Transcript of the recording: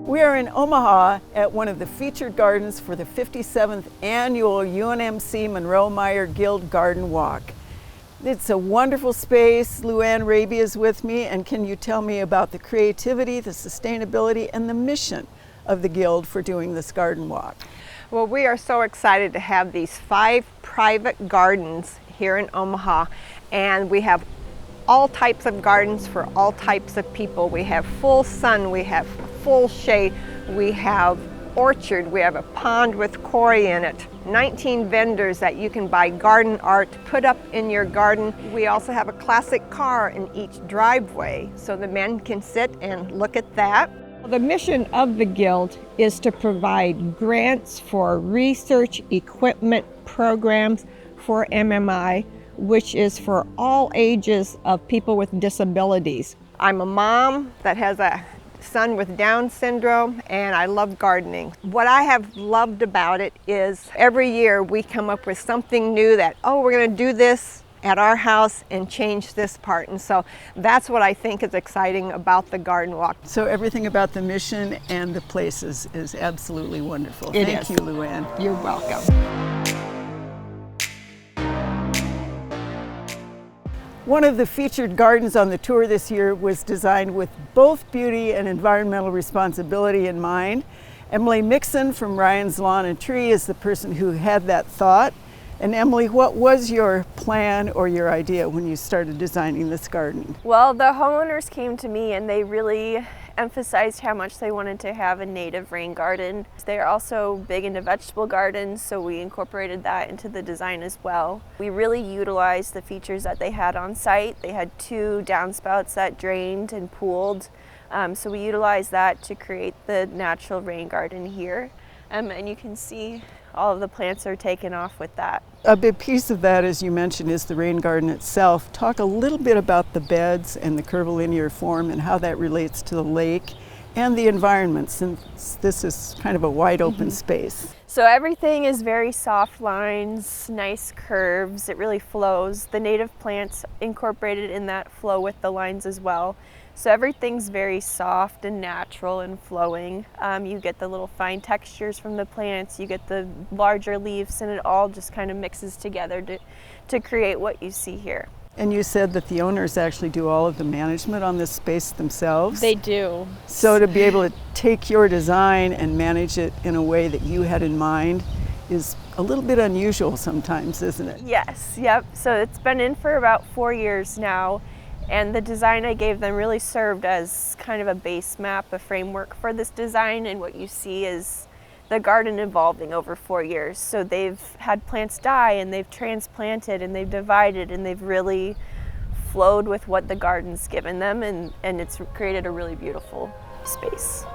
We are in Omaha at one of the featured gardens for the 57th annual UNMC Munroe-Meyer Guild Garden Walk. It's a wonderful space. Luann Raby is with me, and can you tell me about the creativity, the sustainability, and the mission of the Guild for doing this garden walk? Well, we are so excited to have these 5 private gardens here in Omaha, and we have all types of gardens for all types of people. We have full sun, we have full shade, we have orchard, we have a pond with koi in it, 19 vendors that you can buy garden art, put up in your garden. We also have a classic car in each driveway, so the men can sit and look at that. The mission of the Guild is to provide grants for research equipment programs for MMI, which is for all ages of people with disabilities. I'm a mom that has a son with Down syndrome, and I love gardening. What I have loved about it is every year we come up with something new that, oh, we're going to do this at our house and change this part. And so that's what I think is exciting about the garden walk. So everything about the mission and the places is absolutely wonderful. Thank you, Luann. You're welcome. One of the featured gardens on the tour this year was designed with both beauty and environmental responsibility in mind. Emily Mixon from Ryan's Lawn and Tree is the person who had that thought. And Emily, what was your plan or your idea when you started designing this garden? Well, the homeowners came to me and they really emphasized how much they wanted to have a native rain garden. They're also big into vegetable gardens, so we incorporated that into the design as well. We really utilized the features that they had on site. They had 2 downspouts that drained and pooled, so we utilized that to create the natural rain garden here. And you can see all of the plants are taken off with that. A big piece of that, as you mentioned, is the rain garden itself. Talk a little bit about the beds and the curvilinear form and how that relates to the lake and the environment, since this is kind of a wide open space. So everything is very soft lines, nice curves. It really flows. The native plants incorporated in that flow with the lines as well. So everything's very soft and natural and flowing. You get the little fine textures from the plants, you get the larger leaves, and it all just kind of mixes together to create what you see here. And you said that the owners actually do all of the management on this space themselves? They do. So to be able to take your design and manage it in a way that you had in mind is a little bit unusual sometimes, isn't it? Yes, yep. So it's been in for about 4 years now. And the design I gave them really served as kind of a base map, a framework for this design. And what you see is the garden evolving over 4 years. So they've had plants die and they've transplanted and they've divided and they've really flowed with what the garden's given them, and it's created a really beautiful space.